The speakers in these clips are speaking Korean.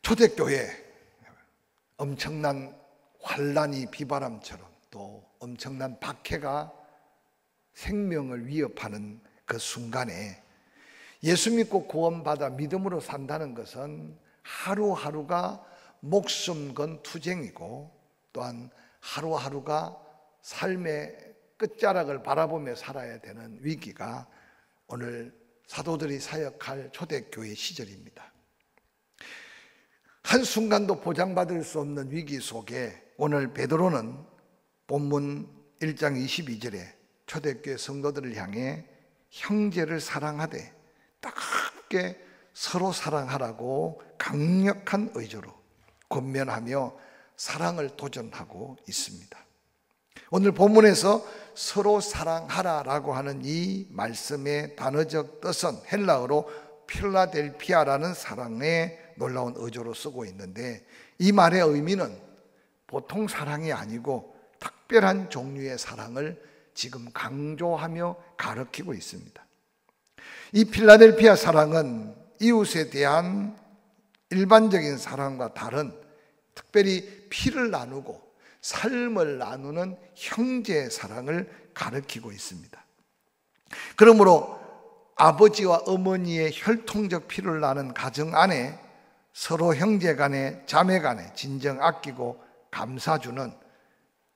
초대교회 엄청난 환란이 비바람처럼 또 엄청난 박해가 생명을 위협하는 그 순간에 예수 믿고 구원받아 믿음으로 산다는 것은 하루하루가 목숨 건 투쟁이고 또한 하루하루가 삶의 끝자락을 바라보며 살아야 되는 위기가 오늘 사도들이 사역할 초대교회 시절입니다. 한순간도 보장받을 수 없는 위기 속에 오늘 베드로는 본문 1장 22절에 초대교회 성도들을 향해 형제를 사랑하되 따갑게 서로 사랑하라고 강력한 의조로 권면하며 사랑을 도전하고 있습니다. 오늘 본문에서 서로 사랑하라라고 하는 이 말씀의 단어적 뜻은 헬라어로 필라델피아라는 사랑의 놀라운 의조로 쓰고 있는데, 이 말의 의미는 보통 사랑이 아니고 특별한 종류의 사랑을 지금 강조하며 가르치고 있습니다. 이 필라델피아 사랑은 이웃에 대한 일반적인 사랑과 다른 특별히 피를 나누고 삶을 나누는 형제의 사랑을 가르치고 있습니다. 그러므로 아버지와 어머니의 혈통적 피를 나눈 가정 안에 서로 형제 간에 자매 간에 진정 아끼고 감싸주는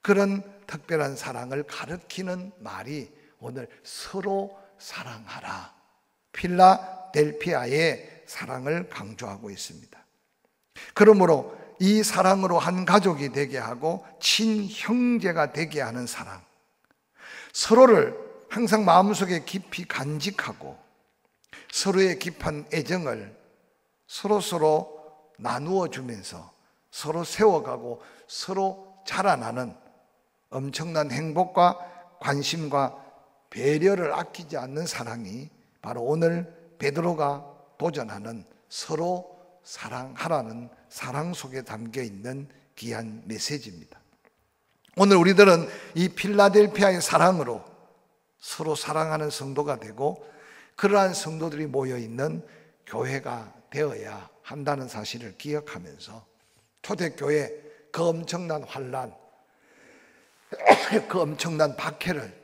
그런 특별한 사랑을 가르치는 말이 오늘 서로 사랑하라, 필라델피아의 사랑을 강조하고 있습니다. 그러므로 이 사랑으로 한 가족이 되게 하고 친형제가 되게 하는 사랑, 서로를 항상 마음속에 깊이 간직하고 서로의 깊은 애정을 서로 나누어 주면서 서로 세워가고 서로 자라나는 엄청난 행복과 관심과 배려를 아끼지 않는 사랑이 바로 오늘 베드로가 도전하는 서로 사랑하라는 사랑 속에 담겨 있는 귀한 메시지입니다. 오늘 우리들은 이 필라델피아의 사랑으로 서로 사랑하는 성도가 되고 그러한 성도들이 모여있는 교회가 되어야 한다는 사실을 기억하면서 초대교회 그 엄청난 환란, 그 엄청난 박해를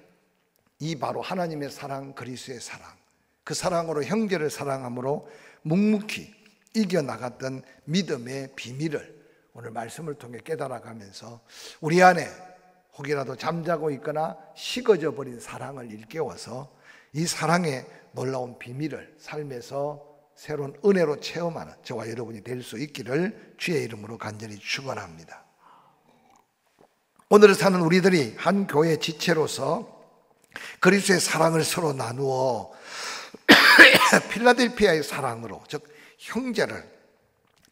이 바로 하나님의 사랑, 그리스도의 사랑, 그 사랑으로 형제를 사랑함으로 묵묵히 이겨나갔던 믿음의 비밀을 오늘 말씀을 통해 깨달아가면서 우리 안에 혹이라도 잠자고 있거나 식어져 버린 사랑을 일깨워서 이 사랑의 놀라운 비밀을 삶에서 새로운 은혜로 체험하는 저와 여러분이 될 수 있기를 주의 이름으로 간절히 축원합니다. 오늘 사는 우리들이 한 교회 지체로서 그리스도의 사랑을 서로 나누어 필라델피아의 사랑으로, 즉 형제를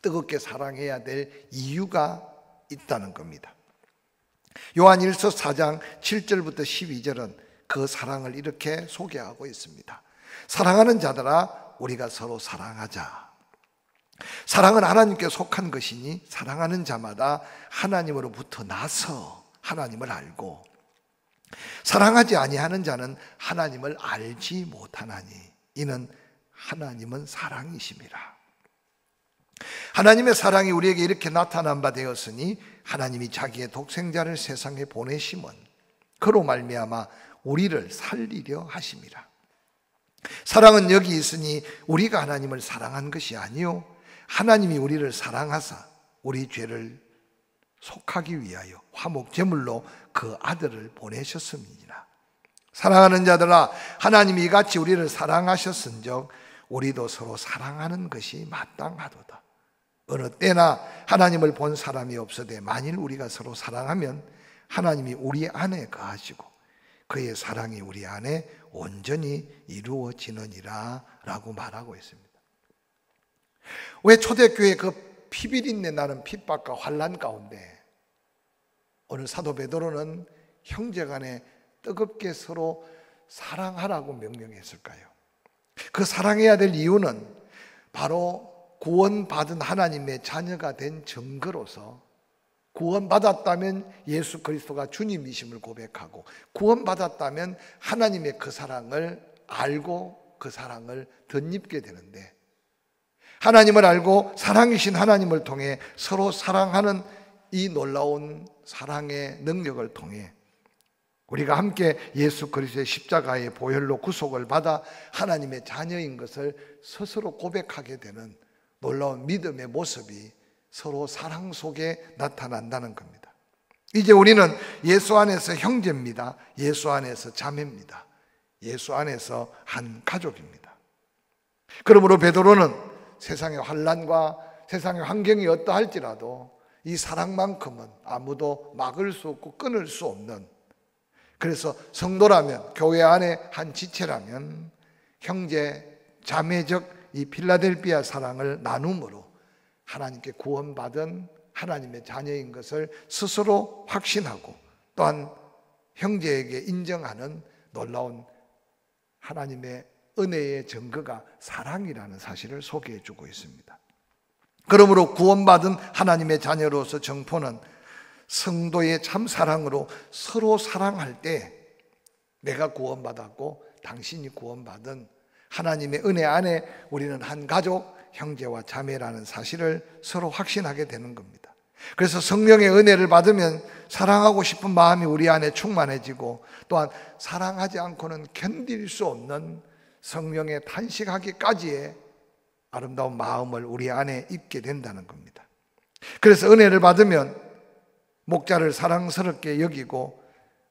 뜨겁게 사랑해야 될 이유가 있다는 겁니다. 요한 1서 4장 7절부터 12절은 그 사랑을 이렇게 소개하고 있습니다. 사랑하는 자들아 우리가 서로 사랑하자. 사랑은 하나님께 속한 것이니 사랑하는 자마다 하나님으로부터 나서 하나님을 알고 사랑하지 아니하는 자는 하나님을 알지 못하나니 이는 하나님은 사랑이심이라. 하나님의 사랑이 우리에게 이렇게 나타난 바 되었으니 하나님이 자기의 독생자를 세상에 보내심은 그로 말미암아 우리를 살리려 하심이라. 사랑은 여기 있으니 우리가 하나님을 사랑한 것이 아니요 하나님이 우리를 사랑하사 우리 죄를 속하기 위하여 화목 제물로 그 아들을 보내셨음이니라. 사랑하는 자들아 하나님이 이같이 우리를 사랑하셨은즉 우리도 서로 사랑하는 것이 마땅하도다. 어느 때나 하나님을 본 사람이 없어되 만일 우리가 서로 사랑하면 하나님이 우리 안에 거하시고 그의 사랑이 우리 안에 온전히 이루어지느니라 라고 말하고 있습니다. 왜 초대교회 그 피비린내 나는 핍박과 환난 가운데 오늘 사도 베드로는 형제간에 뜨겁게 서로 사랑하라고 명령했을까요? 그 사랑해야 될 이유는 바로 구원받은 하나님의 자녀가 된 증거로서 구원받았다면 예수 그리스도가 주님이심을 고백하고 구원받았다면 하나님의 그 사랑을 알고 그 사랑을 덧입게 되는데 하나님을 알고 사랑이신 하나님을 통해 서로 사랑하는 이 놀라운 사랑의 능력을 통해 우리가 함께 예수 그리스도의 십자가의 보혈로 구속을 받아 하나님의 자녀인 것을 스스로 고백하게 되는 놀라운 믿음의 모습이 서로 사랑 속에 나타난다는 겁니다. 이제 우리는 예수 안에서 형제입니다. 예수 안에서 자매입니다. 예수 안에서 한 가족입니다. 그러므로 베드로는 세상의 환난과 세상의 환경이 어떠할지라도 이 사랑만큼은 아무도 막을 수 없고 끊을 수 없는, 그래서 성도라면, 교회 안에 한 지체라면 형제 자매적 이 필라델피아 사랑을 나눔으로 하나님께 구원받은 하나님의 자녀인 것을 스스로 확신하고 또한 형제에게 인정하는 놀라운 하나님의 은혜의 증거가 사랑이라는 사실을 소개해 주고 있습니다. 그러므로 구원받은 하나님의 자녀로서 정포는 성도의 참 사랑으로 서로 사랑할 때 내가 구원받았고 당신이 구원받은 하나님의 은혜 안에 우리는 한 가족, 형제와 자매라는 사실을 서로 확신하게 되는 겁니다. 그래서 성령의 은혜를 받으면 사랑하고 싶은 마음이 우리 안에 충만해지고 또한 사랑하지 않고는 견딜 수 없는 성령의 탄식하기까지의 아름다운 마음을 우리 안에 입게 된다는 겁니다. 그래서 은혜를 받으면 목자를 사랑스럽게 여기고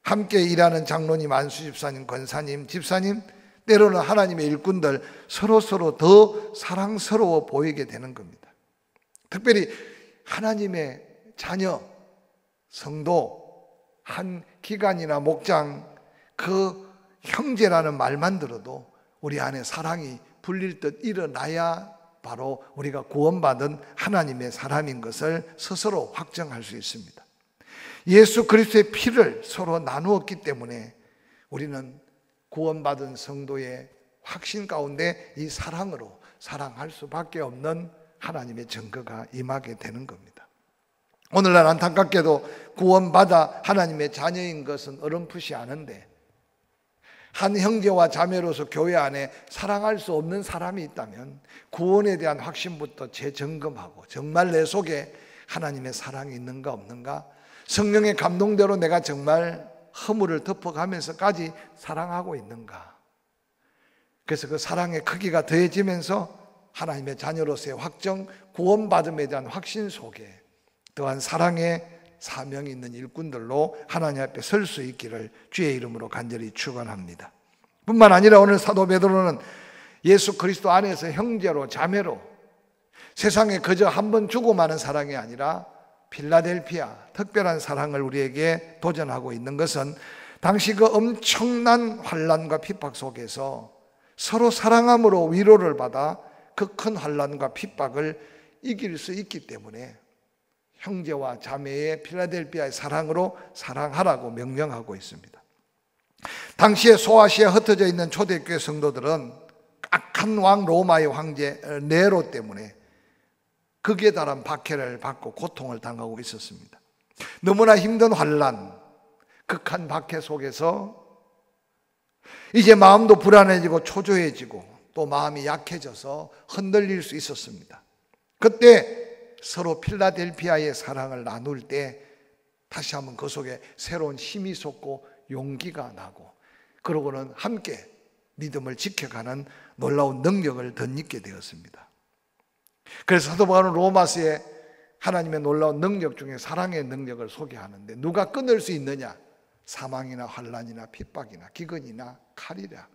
함께 일하는 장로님, 안수집사님, 권사님, 집사님, 때로는 하나님의 일꾼들 서로 더 사랑스러워 보이게 되는 겁니다. 특별히 하나님의 자녀, 성도, 한 기관이나 목장, 그 형제라는 말만 들어도 우리 안에 사랑이 불릴 듯 일어나야 바로 우리가 구원받은 하나님의 사람인 것을 스스로 확정할 수 있습니다. 예수 그리스도의 피를 서로 나누었기 때문에 우리는 구원받은 성도의 확신 가운데 이 사랑으로 사랑할 수밖에 없는 하나님의 증거가 임하게 되는 겁니다. 오늘날 안타깝게도 구원받아 하나님의 자녀인 것은 어렴풋이 아는데 한 형제와 자매로서 교회 안에 사랑할 수 없는 사람이 있다면 구원에 대한 확신부터 재점검하고 정말 내 속에 하나님의 사랑이 있는가 없는가, 성령의 감동대로 내가 정말 허물을 덮어가면서까지 사랑하고 있는가. 그래서 그 사랑의 크기가 더해지면서 하나님의 자녀로서의 확정, 구원받음에 대한 확신 속에 또한 사랑의 사명이 있는 일꾼들로 하나님 앞에 설 수 있기를 주의 이름으로 간절히 축원합니다. 뿐만 아니라 오늘 사도 베드로는 예수 그리스도 안에서 형제로 자매로 세상에 그저 한 번 주고 마는 사랑이 아니라 필라델피아 특별한 사랑을 우리에게 도전하고 있는 것은 당시 그 엄청난 환난과 핍박 속에서 서로 사랑함으로 위로를 받아 그 큰 환난과 핍박을 이길 수 있기 때문에 형제와 자매의 필라델피아의 사랑으로 사랑하라고 명령하고 있습니다. 당시에 소아시아에 흩어져 있는 초대교회 성도들은 악한 왕 로마의 황제 네로 때문에 극에 달한 박해를 받고 고통을 당하고 있었습니다. 너무나 힘든 환난, 극한 박해 속에서 이제 마음도 불안해지고 초조해지고 또 마음이 약해져서 흔들릴 수 있었습니다. 그때 서로 필라델피아의 사랑을 나눌 때 다시 한번 그 속에 새로운 힘이 솟고 용기가 나고 그러고는 함께 믿음을 지켜가는 놀라운 능력을 덧입게 되었습니다. 그래서 사도 바울은 로마서에 하나님의 놀라운 능력 중에 사랑의 능력을 소개하는데 누가 끊을 수 있느냐? 사망이나 환난이나 핍박이나 기근이나 칼이라.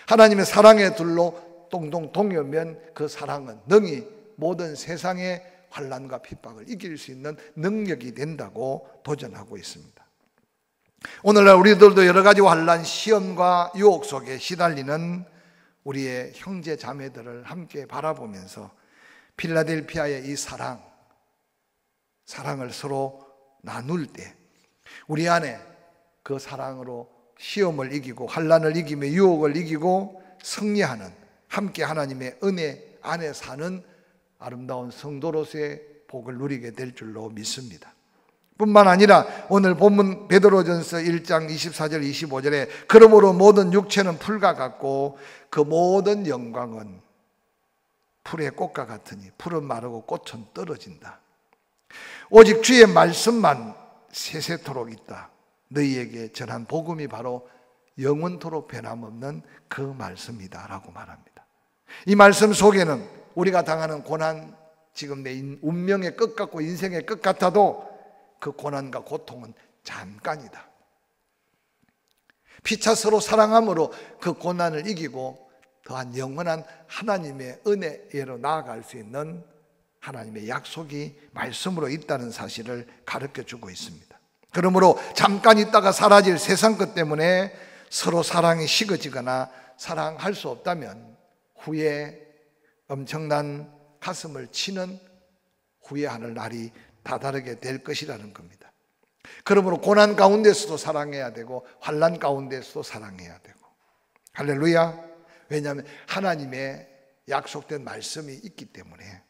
하나님의 사랑의 둘로 동동 동여면 그 사랑은 능히 모든 세상의 환난과 핍박을 이길 수 있는 능력이 된다고 도전하고 있습니다. 오늘날 우리들도 여러 가지 환난, 시험과 유혹 속에 시달리는 우리의 형제 자매들을 함께 바라보면서 필라델피아의 이 사랑을 서로 나눌 때 우리 안에 그 사랑으로 시험을 이기고 환난을 이기며 유혹을 이기고 승리하는 함께 하나님의 은혜 안에 사는 아름다운 성도로서의 복을 누리게 될 줄로 믿습니다. 뿐만 아니라 오늘 본문 베드로전서 1장 24절 25절에 그러므로 모든 육체는 풀과 같고 그 모든 영광은 풀의 꽃과 같으니 풀은 마르고 꽃은 떨어진다. 오직 주의 말씀만 세세토록 있다. 너희에게 전한 복음이 바로 영원토록 변함없는 그 말씀이다 라고 말합니다. 이 말씀 속에는 우리가 당하는 고난, 지금 내 운명의 끝 같고 인생의 끝 같아도 그 고난과 고통은 잠깐이다. 피차 서로 사랑함으로 그 고난을 이기고 더한 영원한 하나님의 은혜로 나아갈 수 있는 하나님의 약속이 말씀으로 있다는 사실을 가르쳐주고 있습니다. 그러므로 잠깐 있다가 사라질 세상 것 때문에 서로 사랑이 식어지거나 사랑할 수 없다면 후에 엄청난 가슴을 치는 후회하는 날이 다다르게 될 것이라는 겁니다. 그러므로 고난 가운데서도 사랑해야 되고 환난 가운데서도 사랑해야 되고. 할렐루야. 왜냐하면 하나님의 약속된 말씀이 있기 때문에.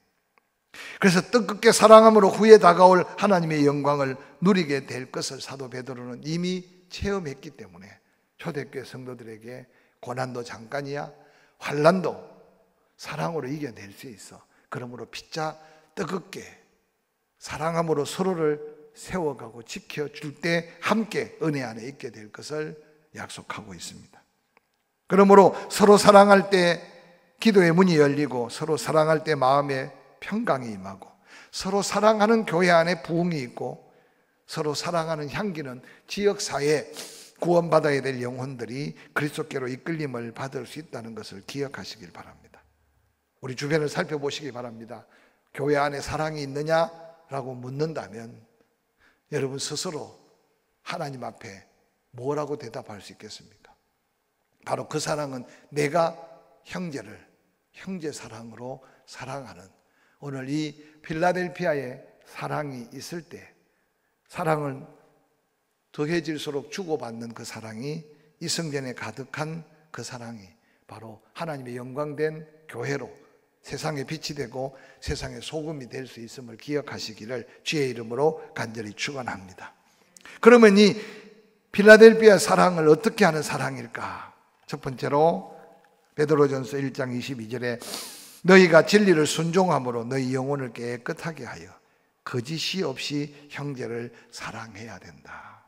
그래서 뜻깊게 사랑함으로 후에 다가올 하나님의 영광을 누리게 될 것을 사도 베드로는 이미 체험했기 때문에 초대교회 성도들에게 고난도 잠깐이야, 환난도 사랑으로 이겨낼 수 있어. 그러므로 피차 뜨겁게 사랑함으로 서로를 세워가고 지켜줄 때 함께 은혜 안에 있게 될 것을 약속하고 있습니다. 그러므로 서로 사랑할 때 기도의 문이 열리고 서로 사랑할 때 마음에 평강이 임하고 서로 사랑하는 교회 안에 부흥이 있고 서로 사랑하는 향기는 지역사회에 구원받아야 될 영혼들이 그리스도께로 이끌림을 받을 수 있다는 것을 기억하시길 바랍니다. 우리 주변을 살펴보시기 바랍니다. 교회 안에 사랑이 있느냐라고 묻는다면 여러분 스스로 하나님 앞에 뭐라고 대답할 수 있겠습니까? 바로 그 사랑은 내가 형제를 형제 사랑으로 사랑하는, 오늘 이 필라델피아에 사랑이 있을 때 사랑을 더해질수록 주고받는 그 사랑이, 이 성전에 가득한 그 사랑이 바로 하나님의 영광된 교회로 세상의 빛이 되고 세상의 소금이 될 수 있음을 기억하시기를 주의 이름으로 간절히 축원합니다. 그러면 이 필라델피아 사랑을 어떻게 하는 사랑일까? 첫 번째로 베드로전서 1장 22절에 너희가 진리를 순종함으로 너희 영혼을 깨끗하게 하여 거짓이 없이 형제를 사랑해야 된다.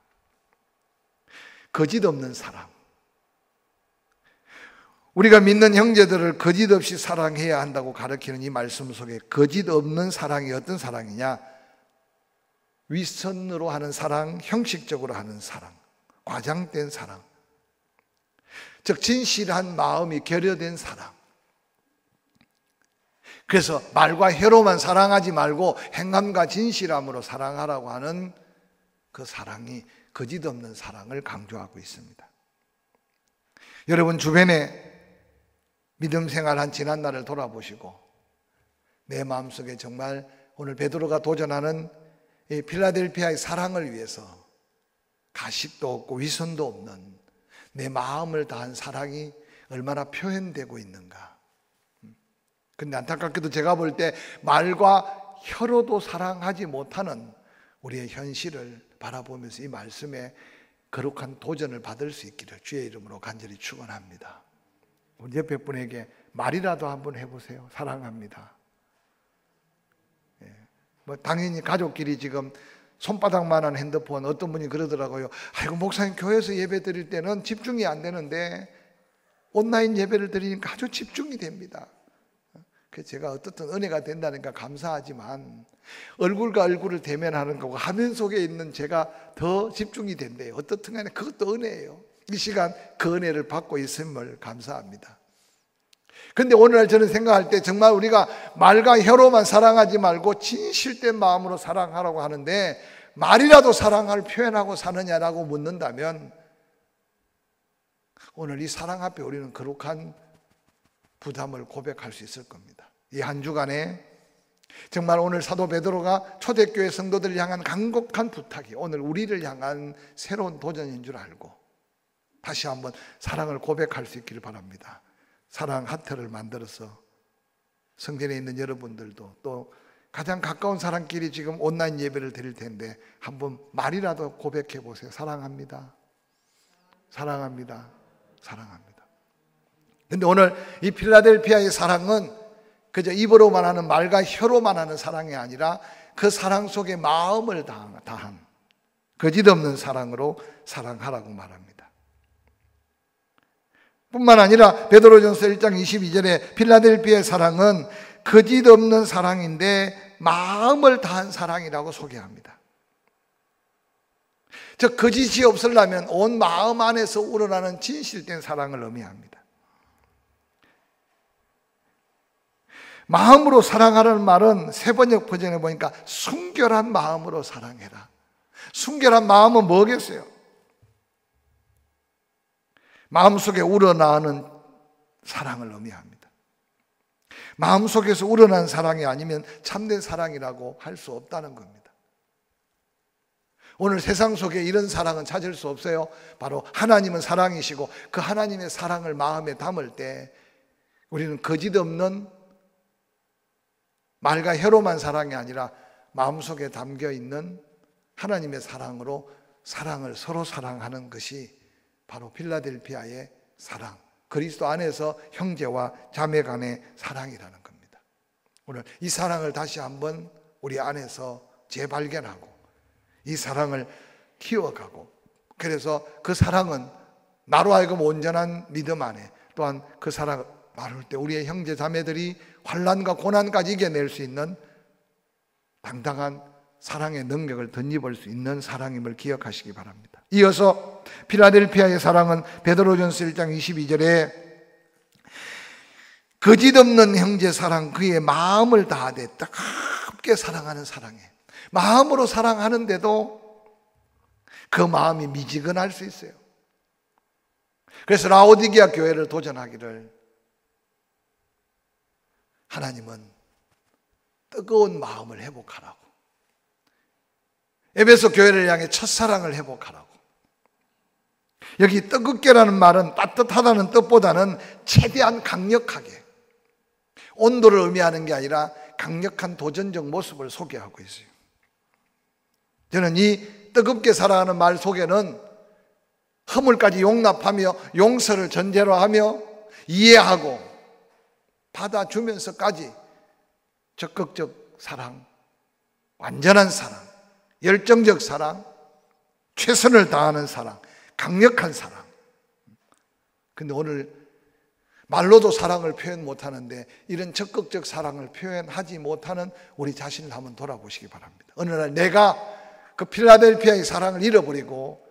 거짓 없는 사랑. 우리가 믿는 형제들을 거짓 없이 사랑해야 한다고 가르치는 이 말씀 속에 거짓 없는 사랑이 어떤 사랑이냐? 윗선으로 하는 사랑, 형식적으로 하는 사랑, 과장된 사랑, 즉 진실한 마음이 결여된 사랑. 그래서 말과 혀로만 사랑하지 말고 행함과 진실함으로 사랑하라고 하는 그 사랑이 거짓 없는 사랑을 강조하고 있습니다. 여러분 주변에 믿음 생활한 지난 날을 돌아보시고 내 마음속에 정말 오늘 베드로가 도전하는 이 필라델피아의 사랑을 위해서 가식도 없고 위선도 없는 내 마음을 다한 사랑이 얼마나 표현되고 있는가. 근데 안타깝게도 제가 볼 때 말과 혀로도 사랑하지 못하는 우리의 현실을 바라보면서 이 말씀에 거룩한 도전을 받을 수 있기를 주의 이름으로 간절히 축원합니다. 우리 옆에 분에게 말이라도 한번 해보세요. 사랑합니다. 뭐 당연히 가족끼리 지금 손바닥만한 핸드폰, 어떤 분이 그러더라고요. 아이고 목사님 교회에서 예배 드릴 때는 집중이 안 되는데 온라인 예배를 드리니까 아주 집중이 됩니다. 그래서 제가 어떻든 은혜가 된다니까 감사하지만 얼굴과 얼굴을 대면하는 거고 화면 속에 있는 제가 더 집중이 된대요. 어떻든 간에 그것도 은혜예요. 이 시간 그 은혜를 받고 있음을 감사합니다. 그런데 오늘날 저는 생각할 때 정말 우리가 말과 혀로만 사랑하지 말고 진실된 마음으로 사랑하라고 하는데 말이라도 사랑을 표현하고 사느냐라고 묻는다면 오늘 이 사랑 앞에 우리는 거룩한 부담을 고백할 수 있을 겁니다. 이 한 주간에 정말 오늘 사도 베드로가 초대교회 성도들을 향한 간곡한 부탁이 오늘 우리를 향한 새로운 도전인 줄 알고 다시 한번 사랑을 고백할 수 있기를 바랍니다. 사랑 하트를 만들어서 성전에 있는 여러분들도 또 가장 가까운 사람끼리 지금 온라인 예배를 드릴 텐데 한번 말이라도 고백해 보세요. 사랑합니다. 사랑합니다. 사랑합니다. 근데 오늘 이 필라델피아의 사랑은 그저 입으로만 하는 말과 혀로만 하는 사랑이 아니라 그 사랑 속에 마음을 다한 거짓없는 사랑으로 사랑하라고 말합니다. 뿐만 아니라 베드로전서 1장 22절에 필라델피아의 사랑은 거짓없는 사랑인데 마음을 다한 사랑이라고 소개합니다. 즉 거짓이 없으려면 온 마음 안에서 우러나는 진실된 사랑을 의미합니다. 마음으로 사랑하라는 말은 세번역 버전에 보니까 순결한 마음으로 사랑해라. 순결한 마음은 뭐겠어요? 마음속에 우러나는 사랑을 의미합니다. 마음속에서 우러난 사랑이 아니면 참된 사랑이라고 할 수 없다는 겁니다. 오늘 세상 속에 이런 사랑은 찾을 수 없어요. 바로 하나님은 사랑이시고 그 하나님의 사랑을 마음에 담을 때 우리는 거짓없는 말과 혀로만 사랑이 아니라 마음속에 담겨 있는 하나님의 사랑으로 사랑을 서로 사랑하는 것이 바로 필라델피아의 사랑, 그리스도 안에서 형제와 자매 간의 사랑이라는 겁니다. 오늘 이 사랑을 다시 한번 우리 안에서 재발견하고 이 사랑을 키워가고, 그래서 그 사랑은 나로 하여금 온전한 믿음 안에, 또한 그 사랑을 나눌 때 우리의 형제 자매들이 환난과 고난까지 이겨낼 수 있는 당당한 사랑의 능력을 덧입을 수 있는 사랑임을 기억하시기 바랍니다. 이어서 필라델피아의 사랑은 베드로전서 1장 22절에 거짓없는 형제 사랑, 그의 마음을 다하되 뜨겁게 사랑하는 사랑이에요. 마음으로 사랑하는데도 그 마음이 미지근할 수 있어요. 그래서 라오디게아 교회를 도전하기를 하나님은 뜨거운 마음을 회복하라고, 에베소 교회를 향해 첫사랑을 회복하라고. 여기 뜨겁게라는 말은 따뜻하다는 뜻보다는 최대한 강력하게, 온도를 의미하는 게 아니라 강력한 도전적 모습을 소개하고 있어요. 저는 이 뜨겁게 사랑하는 말 속에는 허물까지 용납하며 용서를 전제로 하며 이해하고 받아주면서까지 적극적 사랑, 완전한 사랑, 열정적 사랑, 최선을 다하는 사랑, 강력한 사랑. 근데 오늘 말로도 사랑을 표현 못하는데 이런 적극적 사랑을 표현하지 못하는 우리 자신을 한번 돌아보시기 바랍니다. 어느 날 내가 그 필라델피아의 사랑을 잃어버리고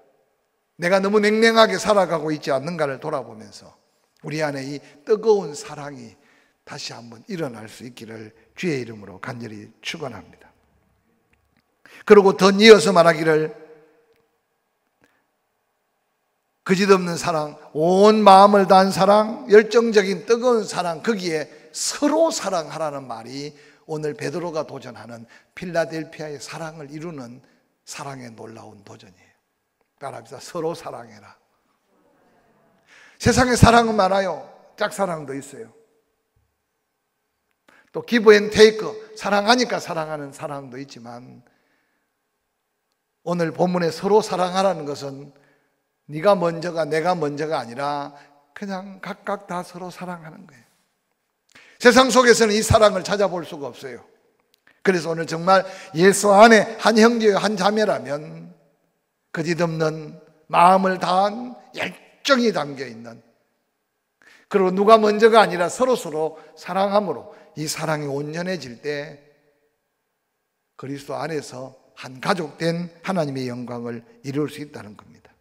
내가 너무 냉랭하게 살아가고 있지 않는가를 돌아보면서 우리 안에 이 뜨거운 사랑이 다시 한번 일어날 수 있기를 주의 이름으로 간절히 축원합니다. 그리고 더 이어서 말하기를 거짓없는 사랑, 온 마음을 다한 사랑, 열정적인 뜨거운 사랑, 거기에 서로 사랑하라는 말이 오늘 베드로가 도전하는 필라델피아의 사랑을 이루는 사랑의 놀라운 도전이에요. 따라합시다. 서로 사랑해라. 세상에 사랑은 많아요. 짝사랑도 있어요. 또 기브 앤 테이크, 사랑하니까 사랑하는 사랑도 있지만 오늘 본문에 서로 사랑하라는 것은 네가 먼저가 내가 먼저가 아니라 그냥 각각 다 서로 사랑하는 거예요. 세상 속에서는 이 사랑을 찾아볼 수가 없어요. 그래서 오늘 정말 예수 안에 한 형제요 한 자매라면 거짓없는 마음을 다한 열정이 담겨있는, 그리고 누가 먼저가 아니라 서로 사랑함으로 이 사랑이 온전해질 때 그리스도 안에서 한 가족된 하나님의 영광을 이룰 수 있다는 겁니다.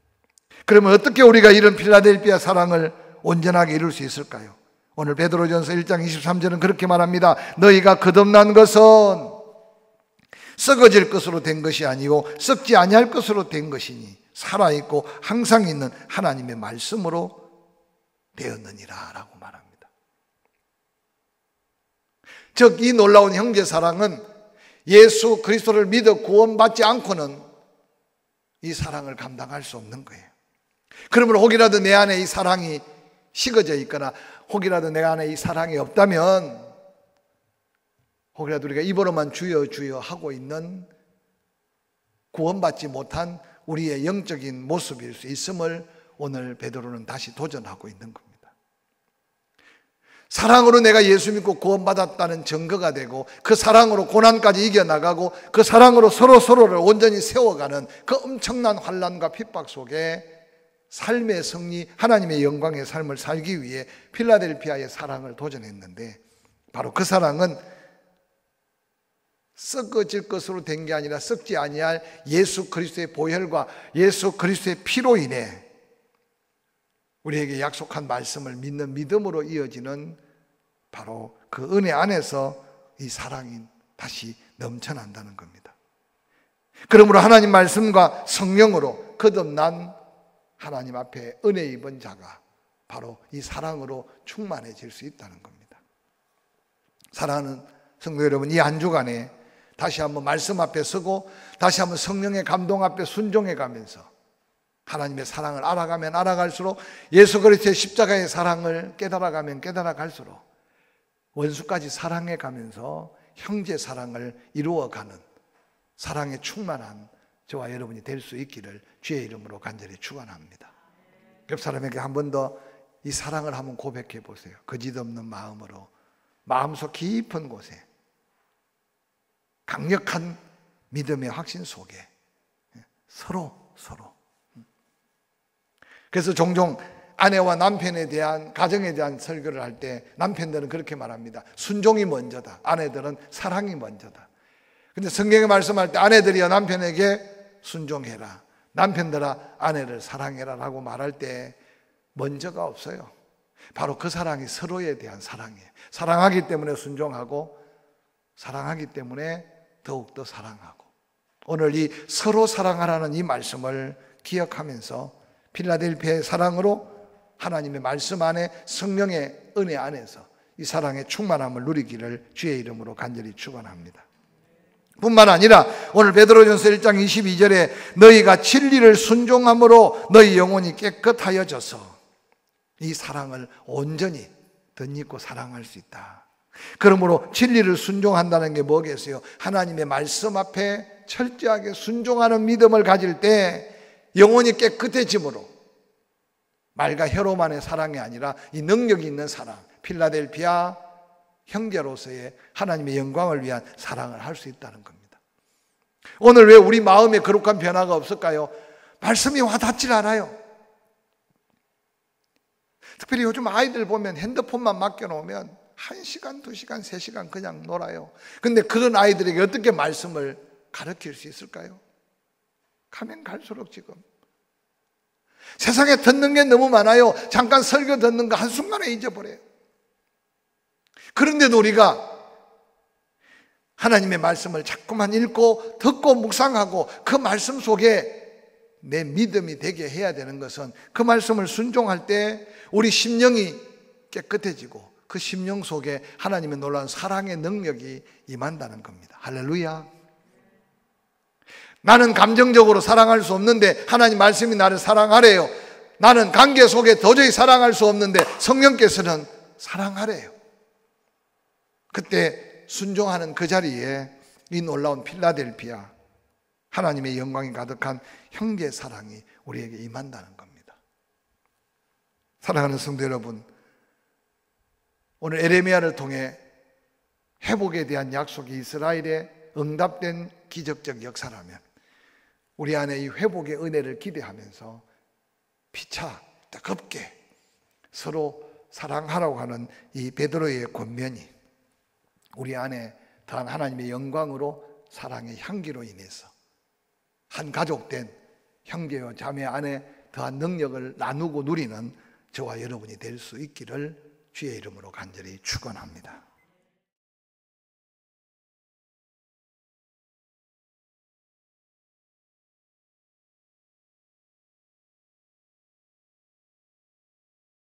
그러면 어떻게 우리가 이런 필라델피아 사랑을 온전하게 이룰 수 있을까요? 오늘 베드로전서 1장 23절은 그렇게 말합니다. 너희가 거듭난 것은 썩어질 것으로 된 것이 아니고 썩지 아니할 것으로 된 것이니 살아있고 항상 있는 하나님의 말씀으로 되었느니라 라고 말합니다. 즉 이 놀라운 형제 사랑은 예수 그리스도를 믿어 구원받지 않고는 이 사랑을 감당할 수 없는 거예요. 그러면 혹이라도 내 안에 이 사랑이 식어져 있거나 혹이라도 내 안에 이 사랑이 없다면 혹이라도 우리가 입으로만 주여 주여 하고 있는 구원받지 못한 우리의 영적인 모습일 수 있음을 오늘 베드로는 다시 도전하고 있는 겁니다. 사랑으로 내가 예수 믿고 구원받았다는 증거가 되고, 그 사랑으로 고난까지 이겨나가고, 그 사랑으로 서로를 온전히 세워가는 그 엄청난 환난과 핍박 속에 삶의 승리, 하나님의 영광의 삶을 살기 위해 필라델피아의 사랑을 도전했는데, 바로 그 사랑은 썩어질 것으로 된 게 아니라 썩지 아니할 예수 그리스도의 보혈과 예수 그리스도의 피로 인해 우리에게 약속한 말씀을 믿는 믿음으로 이어지는 바로 그 은혜 안에서 이 사랑이 다시 넘쳐난다는 겁니다. 그러므로 하나님 말씀과 성령으로 거듭난 하나님 앞에 은혜 입은 자가 바로 이 사랑으로 충만해질 수 있다는 겁니다. 사랑하는 성도 여러분, 이 한 주간에 다시 한번 말씀 앞에 서고 다시 한번 성령의 감동 앞에 순종해 가면서 하나님의 사랑을 알아가면 알아갈수록, 예수 그리스도의 십자가의 사랑을 깨달아가면 깨달아갈수록 원수까지 사랑해 가면서 형제 사랑을 이루어가는 사랑에 충만한 저와 여러분이 될 수 있기를 주의 이름으로 간절히 축원합니다. 옆 사람에게 한 번 더 이 사랑을 한번 고백해 보세요. 거짓없는 마음으로, 마음속 깊은 곳에 강력한 믿음의 확신 속에 서로. 그래서 종종 아내와 남편에 대한, 가정에 대한 설교를 할 때 남편들은 그렇게 말합니다. 순종이 먼저다. 아내들은 사랑이 먼저다. 근데 성경에 말씀할 때 아내들이여 남편에게 순종해라, 남편들아 아내를 사랑해라 라고 말할 때 먼저가 없어요. 바로 그 사랑이 서로에 대한 사랑이에요. 사랑하기 때문에 순종하고, 사랑하기 때문에 더욱더 사랑하고, 오늘 이 서로 사랑하라는 이 말씀을 기억하면서 필라델피아의 사랑으로 하나님의 말씀 안에, 성령의 은혜 안에서 이 사랑의 충만함을 누리기를 주의 이름으로 간절히 축원합니다. 뿐만 아니라 오늘 베드로전서 1장 22절에 너희가 진리를 순종함으로 너희 영혼이 깨끗하여져서 이 사랑을 온전히 덧입고 사랑할 수 있다. 그러므로 진리를 순종한다는 게 뭐겠어요? 하나님의 말씀 앞에 철저하게 순종하는 믿음을 가질 때 영혼이 깨끗해짐으로, 말과 혀로만의 사랑이 아니라 이 능력이 있는 사랑, 필라델피아 형제로서의 하나님의 영광을 위한 사랑을 할 수 있다는 겁니다. 오늘 왜 우리 마음에 거룩한 변화가 없을까요? 말씀이 와닿질 않아요. 특별히 요즘 아이들 보면 핸드폰만 맡겨놓으면 1시간, 2시간, 3시간 그냥 놀아요. 근데 그런 아이들에게 어떻게 말씀을 가르칠 수 있을까요? 가면 갈수록 지금 세상에 듣는 게 너무 많아요. 잠깐 설교 듣는 거 한순간에 잊어버려요. 그런데도 우리가 하나님의 말씀을 자꾸만 읽고 듣고 묵상하고 그 말씀 속에 내 믿음이 되게 해야 되는 것은, 그 말씀을 순종할 때 우리 심령이 깨끗해지고 그 심령 속에 하나님의 놀라운 사랑의 능력이 임한다는 겁니다. 할렐루야. 나는 감정적으로 사랑할 수 없는데 하나님 말씀이 나를 사랑하래요. 나는 관계 속에 도저히 사랑할 수 없는데 성령께서는 사랑하래요. 그때 순종하는 그 자리에 이 놀라운 필라델피아 하나님의 영광이 가득한 형제 사랑이 우리에게 임한다는 겁니다. 사랑하는 성도 여러분, 오늘 에레미야를 통해 회복에 대한 약속이 이스라엘에 응답된 기적적 역사라면, 우리 안에 이 회복의 은혜를 기대하면서 피차 뜨겁게 서로 사랑하라고 하는 이 베드로의 권면이 우리 안에 더한 하나님의 영광으로, 사랑의 향기로 인해서 한 가족된 형제와 자매 안에 더한 능력을 나누고 누리는 저와 여러분이 될 수 있기를 주의 이름으로 간절히 축원합니다.